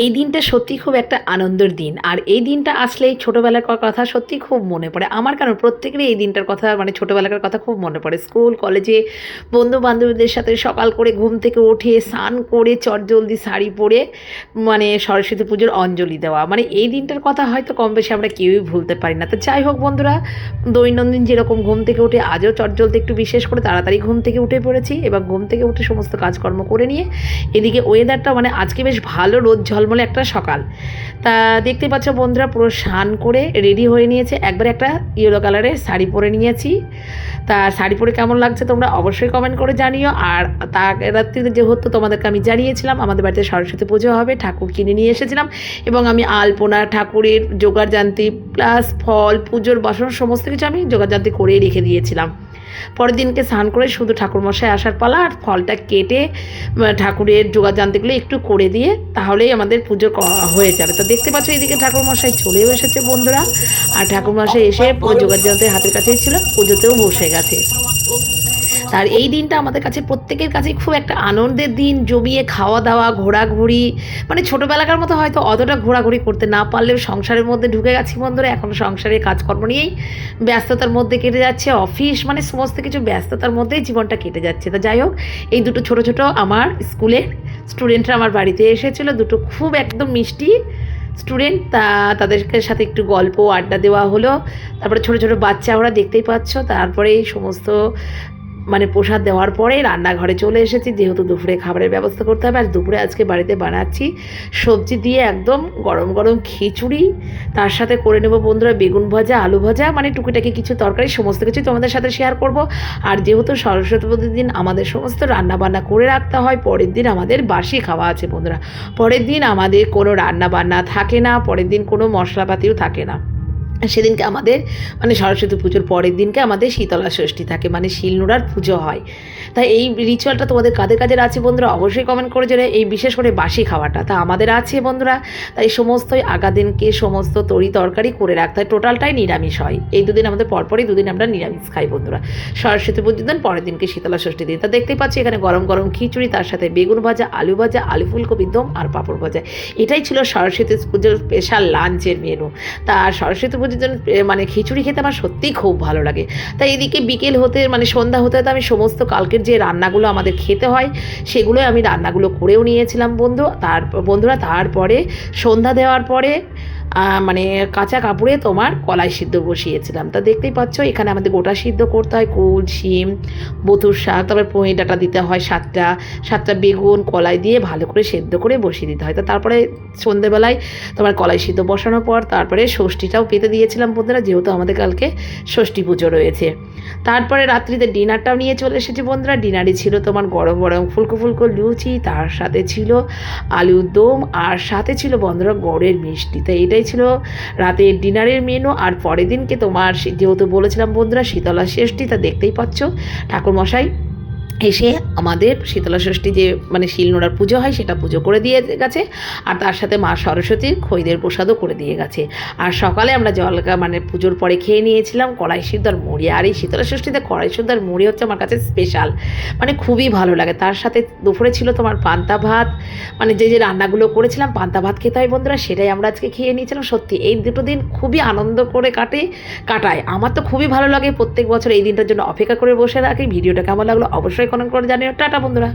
এই দিনটা সত্যি খুব একটা আনন্দের দিন। আর এই দিনটা আসলেই ছোটোবেলার কথা সত্যিই খুব মনে পড়ে। আমার কেন প্রত্যেকেরই এই দিনটার কথা মানে ছোটোবেলাকার কথা খুব মনে পড়ে। স্কুল, কলেজে বন্ধু-বান্ধবীদের সাথে সকাল করে ঘুম থেকে উঠে স্নান করে চটজলদি শাড়ি পরে মানে সরস্বতী পুজোর অঞ্জলি দেওয়া। মানে এই দিনটার কথা হয়তো কম বেশি আমরা কেউই ভুলতে পারি না। তো যাই হোক বন্ধুরা, দৈনন্দিন যেরকম ঘুম থেকে উঠে আজও চটজলদি একটু বিশেষ করে তাড়াতাড়ি ঘুম থেকে উঠে পড়েছি এবং ঘুম থেকে উঠে সমস্ত কাজকর্ম করে নিয়ে এদিকে ওয়েদারটা মানে আজকে বেশ ভালো রোদ ঝলমলে একটা সকাল। তা দেখতে পাচ্ছ বন্ধুরা, পুরো স্নান করে রেডি হয়ে নিয়েছে, একবারে একটা ইয়েলো কালারের শাড়ি পরে নিয়েছি। তা শাড়ি পরে কেমন লাগছে তোমরা অবশ্যই কমেন্ট করে জানিও। আর তা রাত্রিতে যেহেতু তোমাদেরকে আমি জানিয়েছিলাম আমাদের বাড়িতে সরস্বতী পুজো হবে, ঠাকুর কিনে নিয়ে এসেছিলাম এবং আমি আলপনা, ঠাকুরের জোগাড়যান্ত্রী প্লাস ফল, পুজোর বাসন সমস্ত কিছু আমি জোগাড়যান্ত্রী করেই রেখে দিয়েছিলাম। পরের দিনকে স্নান করে শুধু ঠাকুরমশাই আসার পালা, আর ফলটা কেটে ঠাকুরের জোগাড়যন্ত্রগুলো একটু করে দিয়ে তাহলেই আমাদের পুজো হয়ে যাবে। তো দেখতে পাচ্ছ এদিকে ঠাকুরমশাই চলেও এসেছে বন্ধুরা, আর ঠাকুরমশাই এসে পুরো জোগাড়যন্ত্রের হাতের কাছেই ছিল, পুজোতেও বসে গেছে। আর এই দিনটা আমাদের কাছে প্রত্যেকের কাছেই খুব একটা আনন্দের দিন। জমিয়ে খাওয়া দাওয়া, ঘোরাঘুরি, মানে ছোটোবেলাকার মতো হয়তো অতটা ঘোরাঘুরি করতে না পারলেও সংসারের মধ্যে ঢুকে গেছি বন্ধুরা। এখন সংসারের কাজকর্ম নিয়েই ব্যস্ততার মধ্যে কেটে যাচ্ছে, অফিস মানে সমস্ত কিছু ব্যস্ততার মধ্যেই জীবনটা কেটে যাচ্ছে। তো যাই হোক, এই দুটো ছোটো ছোটো আমার স্কুলের স্টুডেন্টরা আমার বাড়িতে এসেছিলো, দুটো খুব একদম মিষ্টি স্টুডেন্ট। তাদেরকে সাথে একটু গল্প আড্ডা দেওয়া হলো। তারপরে ছোটো ছোটো বাচ্চা ওরা দেখতেই পাচ্ছ। তারপরে এই সমস্ত মানে প্রসাদ দেওয়ার পরে রান্নাঘরে চলে এসেছি, যেহেতু দুপুরে খাবারের ব্যবস্থা করতে হবে। আর দুপুরে আজকে বাড়িতে বানাচ্ছি সবজি দিয়ে একদম গরম গরম খিচুড়ি, তার সাথে করে নেব বন্ধুরা বেগুন ভাজা, আলু ভাজা, মানে টুকিটাকি কিছু তরকারি, সমস্ত কিছুই তোমাদের সাথে শেয়ার করব। আর যেহেতু সরস্বতী পুজোর দিন আমাদের সমস্ত রান্নাবান্না করে রাখতে হয়, পরের দিন আমাদের বাসি খাওয়া আছে বন্ধুরা। পরের দিন আমাদের কোনো রান্নাবান্না থাকে না, পরের দিন কোনো মশলাপাতিও থাকে না। সেদিনকে আমাদের মানে সরস্বতী পুজোর পরের দিনকে আমাদের শীতলা ষষ্ঠী থাকে, মানে শিলনোড়ার পুজো হয়। তাই এই রিচুয়ালটা তোমাদের কাদের কাদের আছে বন্ধুরা অবশ্যই কমেন্ট করে জানাও, এই বিশেষ করে বাসি খাওয়াটা তা আমাদের আছে বন্ধুরা। তাই সমস্তই আগা দিনকে সমস্ত তরি তরকারি করে রাখতে হয়, টোটালটাই নিরামিষ হয়। এই দুদিন আমাদের পরপরই দুদিন আমরা নিরামিষ খাই বন্ধুরা। সরস্বতী পুজোর দিন, পরের দিনকে শীতলা ষষ্ঠী দিন। তা দেখতেই পাচ্ছি এখানে গরম গরম খিচুড়ি, তার সাথে বেগুন ভাজা, আলু ভাজা, আলু ফুলকপি দম আর পাঁপড় ভাজা। এটাই ছিল সরস্বতী পুজোর স্পেশাল লাঞ্চের মেনু। তা সরস্বতী পুজোর জন্য মানে খিচুড়ি খেতে আমার সত্যিই খুব ভালো লাগে। তাই এদিকে বিকেল হতে মানে সন্ধ্যা হতে হতে আমি সমস্ত কালকের যে রান্নাগুলো আমাদের খেতে হয় সেগুলোই আমি রান্নাগুলো করেও নিয়েছিলাম বন্ধুরা। তারপরে সন্ধ্যা দেওয়ার পরে মানে কাঁচা কাপড়ে তোমার কলাই সিদ্ধ বসিয়েছিলাম। তা দেখতেই পাচ্ছ এখানে আমাদের গোটা সিদ্ধ করতে হয় কুল, শিম, বতুর শাক, তারপরে পুঁই ডাঁটা দিতে হয় সাতটা বেগুন কলাই দিয়ে ভালো করে সেদ্ধ করে বসিয়ে দিতে হয়। তো তারপরে সন্ধেবেলায় তোমার কলাই সিদ্ধ বসানোর পর তারপরে ষষ্ঠীটাও পেতে দিয়েছিলাম বন্ধুরা, যেহেতু আমাদের কালকে ষষ্ঠী পুজো রয়েছে। তারপরে রাত্রিতে ডিনারটাও নিয়ে চলে এসেছি বন্ধুরা। ডিনারে ছিল তোমার গরম গরম ফুলকো ফুলকো লুচি, তার সাথে ছিল আলুর দম, আর সাথে ছিল বন্ধুরা গড়ের মিষ্টি। তো এটাই ছিল রাতের ডিনারের মেনু। আর পরের দিনকে তোমার যেহেতু বলেছিলাম বন্ধুরা শীতলা ষষ্ঠী, তা দেখতেই পাচ্ছ ঠাকুরমশাই এসে আমাদের শীতলা ষষ্ঠী যে মানে শিলনোড়ার পুজো হয় সেটা পুজো করে দিয়ে গেছে, আর তার সাথে মা সরস্বতীর খইদের প্রসাদও করে দিয়ে গেছে। আর সকালে আমরা মানে পুজোর পরে খেয়ে নিয়েছিলাম কড়াই সিদ্ধ আর মুড়ি। আর এই শীতলা ষষ্ঠীতে কড়াই সিদ্ধ আর মুড়ি হচ্ছে আমার কাছে স্পেশাল, মানে খুবই ভালো লাগে। তার সাথে দুপুরে ছিল তোমার পান্তা ভাত, মানে যে রান্নাগুলো করেছিলাম পান্তা ভাত খেতে হয় বন্ধুরা, সেটাই আমরা আজকে খেয়ে নিয়েছিলাম। সত্যি এই দুটো দিন খুবই আনন্দ করে কাটায়। আমার তো খুবই ভালো লাগে, প্রত্যেক বছর এই দিনটার জন্য অপেক্ষা করে বসে রাখি। ভিডিওটা কেমন লাগলো অবশ্যই কমেন্ট করে জানিও। টাটা বন্ধুরা।